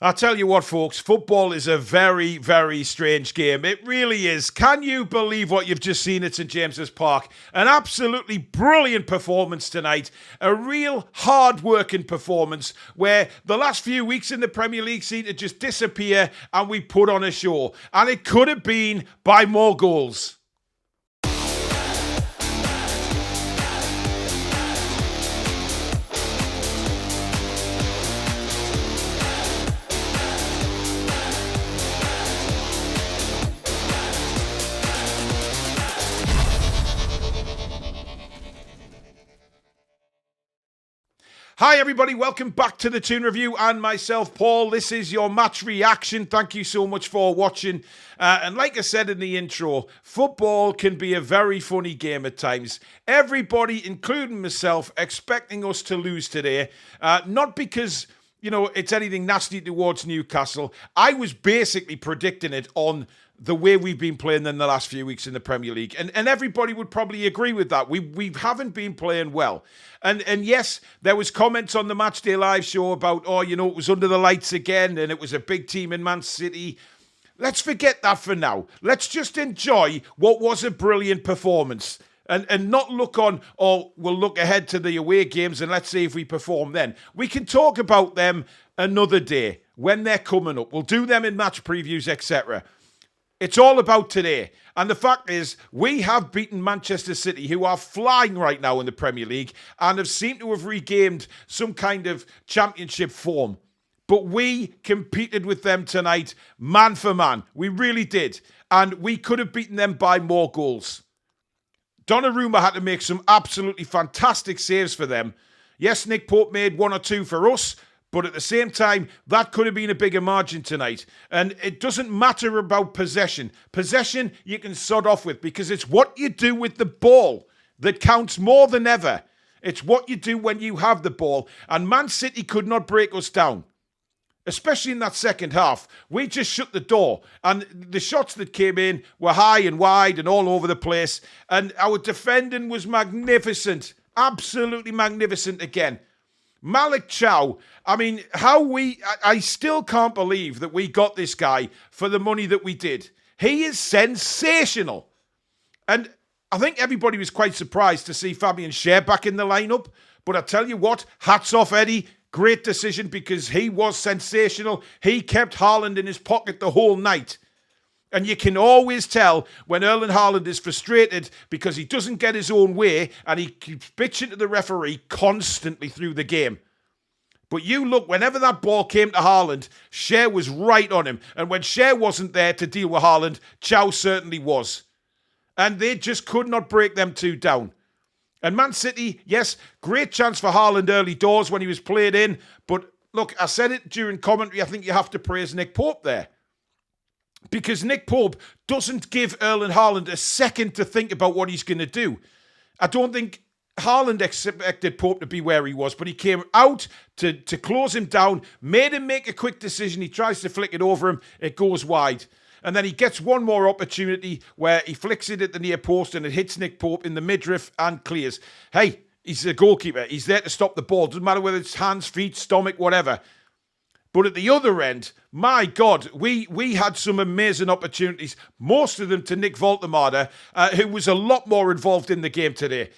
I'll tell you what, folks, football is a very, very strange game. It really is. Can you believe what you've just seen at St James's Park? An absolutely brilliant performance tonight. A real hard-working performance where the last few weeks in the Premier League seem to just disappear and we put on a show. And it could have been by more goals. Hi everybody, welcome back to the Toon Review and myself, Paul. This is your match reaction. Thank you so much for watching. And like I said in the intro, football can be a very funny game at times. Everybody, including myself, expecting us to lose today. Not because, it's anything nasty towards Newcastle. I was basically predicting it on the way we've been playing in the last few weeks in the Premier League. And everybody would probably agree with that. We haven't been playing well. And yes, there was comments on the Matchday Live show about, it was under the lights again and it was a big team in Man City. Let's forget that for now. Let's just enjoy what was a brilliant performance. And not look on, we'll look ahead to the away games and let's see if we perform then. We can talk about them another day when they're coming up. We'll do them in match previews, etc. It's all about today. And the fact is, we have beaten Manchester City, who are flying right now in the Premier League and have seemed to have regained some kind of championship form. But we competed with them tonight, man for man. We really did. And we could have beaten them by more goals. Donnarumma had to make some absolutely fantastic saves for them. Yes, Nick Pope made one or two for us, but at the same time, that could have been a bigger margin tonight. And it doesn't matter about possession. Possession, you can sod off with because it's what you do with the ball that counts more than ever. It's what you do when you have the ball. And Man City could not break us down, especially in that second half. We just shut the door. And the shots that came in were high and wide and all over the place. And our defending was magnificent. Absolutely magnificent again. Malik Chow, I still can't believe that we got this guy for the money that we did. He is sensational. And I think everybody was quite surprised to see Fabian Schär back in the lineup. But I tell you what, hats off Eddie. Great decision because he was sensational. He kept Haaland in his pocket the whole night. And you can always tell when Erling Haaland is frustrated because he doesn't get his own way and he keeps bitching to the referee constantly through the game. But you look, whenever that ball came to Haaland, Schär was right on him. And when Schär wasn't there to deal with Haaland, Chow certainly was. And they just could not break them two down. And Man City, yes, great chance for Haaland early doors when he was played in. But look, I said it during commentary, I think you have to praise Nick Pope there. Because Nick Pope doesn't give Erling Haaland a second to think about what he's going to do. I don't think Haaland expected Pope to be where he was, but he came out to close him down, made him make a quick decision. He tries to flick it over him. It goes wide. And then he gets one more opportunity where he flicks it at the near post and it hits Nick Pope in the midriff and clears. Hey, he's a goalkeeper. He's there to stop the ball. Doesn't matter whether it's hands, feet, stomach, whatever. But at the other end, my God, we had some amazing opportunities, most of them to Nick Voltemade, who was a lot more involved in the game today.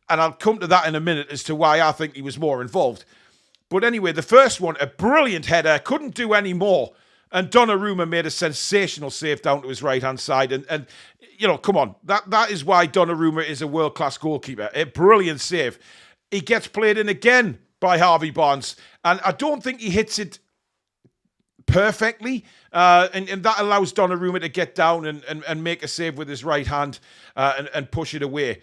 And I'll come to that in a minute as to why I think he was more involved. But anyway, the first one, a brilliant header, couldn't do any more. And Donnarumma made a sensational save down to his right-hand side. And come on, that is why Donnarumma is a world-class goalkeeper. A brilliant save. He gets played in again by Harvey Barnes. And I don't think he hits it perfectly, and that allows Donnarumma to get down and make a save with his right hand and push it away.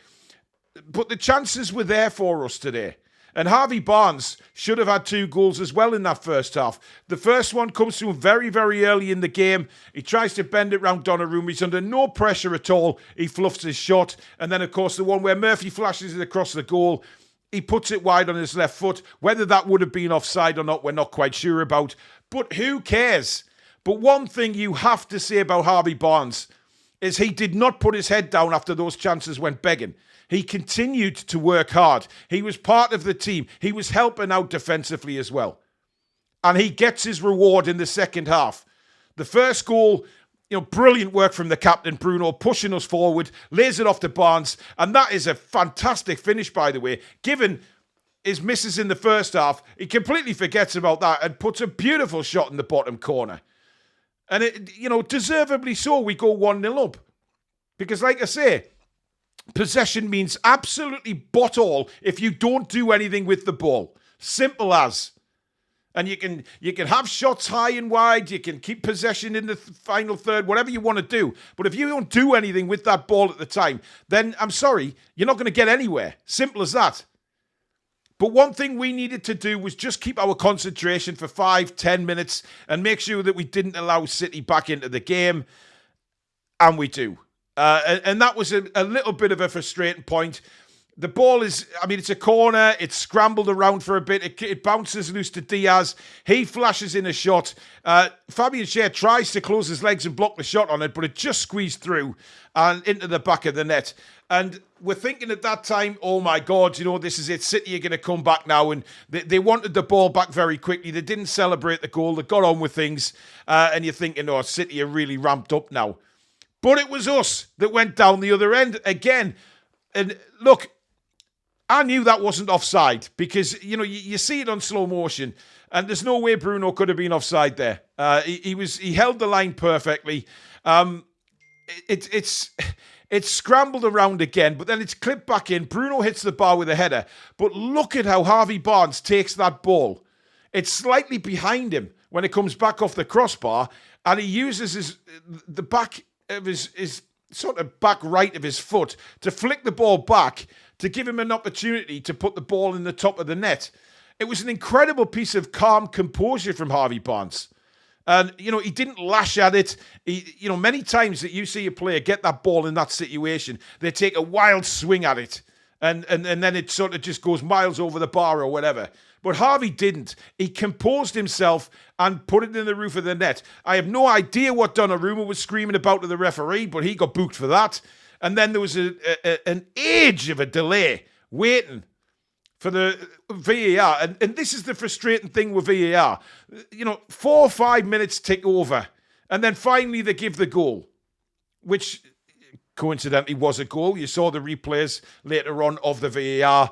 But the chances were there for us today. And Harvey Barnes should have had 2 goals as well in that first half. The first one comes to him very, very early in the game. He tries to bend it round Donnarumma. He's under no pressure at all. He fluffs his shot. And then, of course, the one where Murphy flashes it across the goal. He puts it wide on his left foot. Whether that would have been offside or not, we're not quite sure about. But who cares? But one thing you have to say about Harvey Barnes is he did not put his head down after those chances went begging. He continued to work hard. He was part of the team. He was helping out defensively as well. And he gets his reward in the second half. The first goal, brilliant work from the captain, Bruno, pushing us forward, lays it off to Barnes. And that is a fantastic finish, by the way. Given his misses in the first half, he completely forgets about that and puts a beautiful shot in the bottom corner. And, deservedly so, we go 1-0 up. Because, like I say, possession means absolutely bot all if you don't do anything with the ball. Simple as. And you can have shots high and wide, you can keep possession in the final third, whatever you want to do. But if you don't do anything with that ball at the time, then I'm sorry, you're not going to get anywhere. Simple as that. But one thing we needed to do was just keep our concentration for 5-10 minutes and make sure that we didn't allow City back into the game. And we do. And that was a little bit of a frustrating point. The ball is, it's a corner. It's scrambled around for a bit. It bounces loose to Diaz. He flashes in a shot. Fabian Schär tries to close his legs and block the shot on it, but it just squeezed through and into the back of the net. And we're thinking at that time, oh my God, this is it. City are going to come back now. And they wanted the ball back very quickly. They didn't celebrate the goal. They got on with things. And you're thinking, oh, City are really ramped up now. But it was us that went down the other end again. And look, I knew that wasn't offside because, you see it on slow motion and there's no way Bruno could have been offside there. He held the line perfectly. It's scrambled around again, but then it's clipped back in. Bruno hits the bar with a header. But look at how Harvey Barnes takes that ball. It's slightly behind him when it comes back off the crossbar and he uses the back of his sort of back right of his foot to flick the ball back to give him an opportunity to put the ball in the top of the net. It was an incredible piece of calm composure from Harvey Barnes. And, he didn't lash at it. Many times that you see a player get that ball in that situation, they take a wild swing at it. And then it sort of just goes miles over the bar or whatever. But Harvey didn't. He composed himself and put it in the roof of the net. I have no idea what Donnarumma was screaming about to the referee, but he got booked for that. And then there was an age of a delay waiting for the VAR. And this is the frustrating thing with VAR. 4 or 5 minutes tick over. And then finally they give the goal, which coincidentally was a goal. You saw the replays later on of the VAR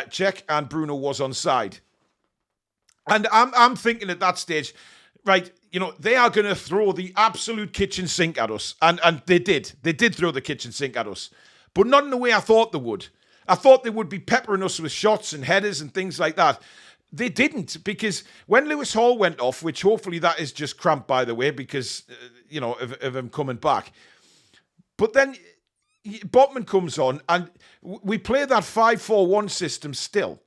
check and Bruno was onside. And I'm thinking at that stage, right, they are going to throw the absolute kitchen sink at us. And they did. They did throw the kitchen sink at us. But not in the way I thought they would. I thought they would be peppering us with shots and headers and things like that. They didn't, because when Lewis Hall went off, which hopefully that is just cramped, by the way, because, of him coming back. But then Botman comes on and we play that 5-4-1 system still.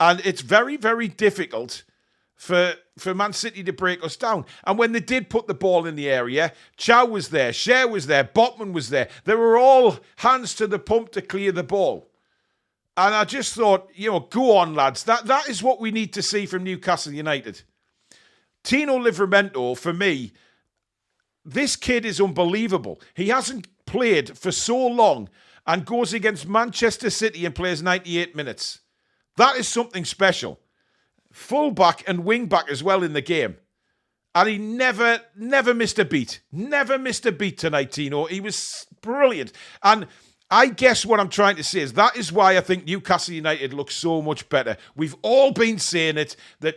And it's very, very difficult for Man City to break us down. And when they did put the ball in the area, Chow was there, Schär was there, Botman was there. They were all hands to the pump to clear the ball. And I just thought, go on, lads. That is what we need to see from Newcastle United. Tino Livramento, for me, this kid is unbelievable. He hasn't played for so long and goes against Manchester City and plays 98 minutes. That is something special. Fullback and wing-back as well in the game. And he never missed a beat. Never missed a beat tonight, Tino. He was brilliant. And I guess what I'm trying to say is that is why I think Newcastle United looks so much better. We've all been saying it, that,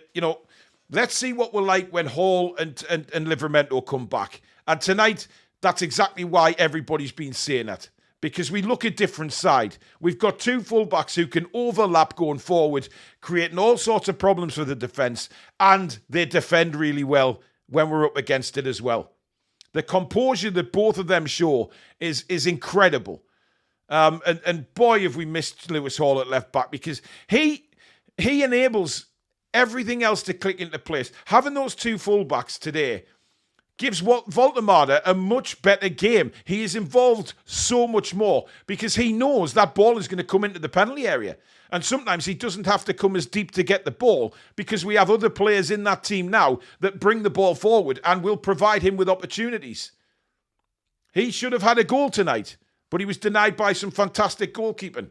let's see what we're like when Hall and Livramento come back. And tonight, that's exactly why everybody's been saying that. Because we look a different side. We've got two fullbacks who can overlap going forward, creating all sorts of problems for the defence, and they defend really well when we're up against it as well. The composure that both of them show is incredible. And boy, have we missed Lewis Hall at left back, because he enables everything else to click into place. Having those two fullbacks today gives Voldemar a much better game. He is involved so much more because he knows that ball is going to come into the penalty area. And sometimes he doesn't have to come as deep to get the ball because we have other players in that team now that bring the ball forward and will provide him with opportunities. He should have had a goal tonight, but he was denied by some fantastic goalkeeping.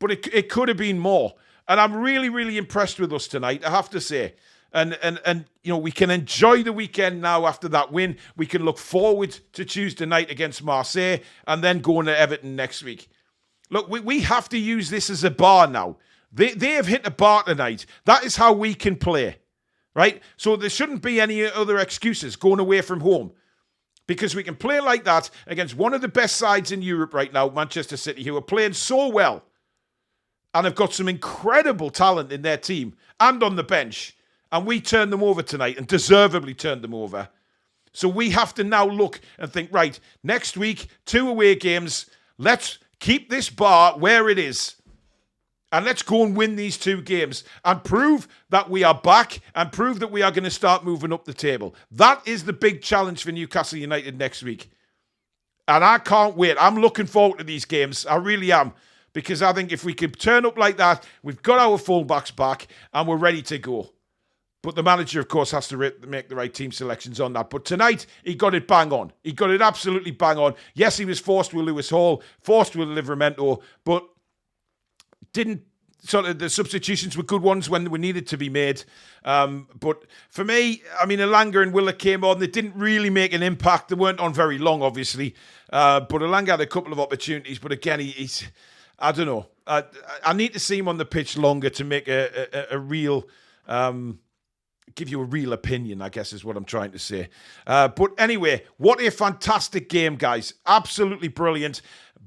But it could have been more. And I'm really, really impressed with us tonight, I have to say. And you know, we can enjoy the weekend now after that win. We can look forward to Tuesday night against Marseille and then going to Everton next week. Look, we have to use this as a bar now. They have hit a bar tonight. That is how we can play, right? So there shouldn't be any other excuses going away from home, because we can play like that against one of the best sides in Europe right now, Manchester City, who are playing so well and have got some incredible talent in their team and on the bench. And we turned them over tonight and deservedly turned them over. So we have to now look and think, right, next week, 2 away games. Let's keep this bar where it is. And let's go and win these 2 games and prove that we are back and prove that we are going to start moving up the table. That is the big challenge for Newcastle United next week. And I can't wait. I'm looking forward to these games. I really am. Because I think if we can turn up like that, we've got our fullbacks back and we're ready to go. But the manager, of course, has to make the right team selections on that. But tonight, he got it bang on. He got it absolutely bang on. Yes, he was forced with Lewis Hall, forced with Livramento, but didn't sort of, the substitutions were good ones when they needed to be made. But for me, I mean, Elanga and Willer came on. They didn't really make an impact. They weren't on very long, obviously. But Elanga had a couple of opportunities. But again, he's I don't know. I need to see him on the pitch longer to make a real... give you a real opinion, I guess is what I'm trying to say. But anyway, what a fantastic game, guys. Absolutely brilliant.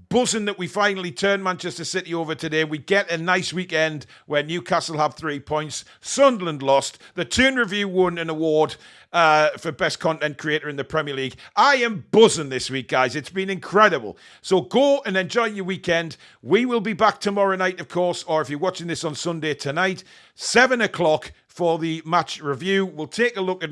Buzzing that we finally turned Manchester City over today. We get a nice weekend where Newcastle have 3 points. Sunderland lost. The Toon Review won an award for Best Content Creator in the Premier League. I am buzzing this week, guys. It's been incredible. So go and enjoy your weekend. We will be back tomorrow night, of course, or if you're watching this on Sunday tonight, 7 o'clock for the match review. We'll take a look at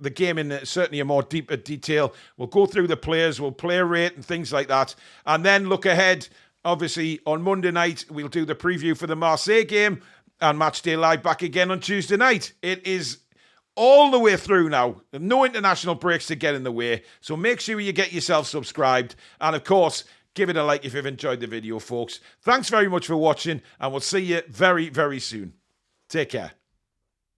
the game in certainly a more deeper detail. We'll go through the players, we'll player rate and things like that. And then look ahead, obviously, on Monday night, we'll do the preview for the Marseille game and Matchday Live back again on Tuesday night. It is all the way through now. No international breaks to get in the way. So make sure you get yourself subscribed. And of course, give it a like if you've enjoyed the video, folks. Thanks very much for watching, and we'll see you very, very soon. Take care.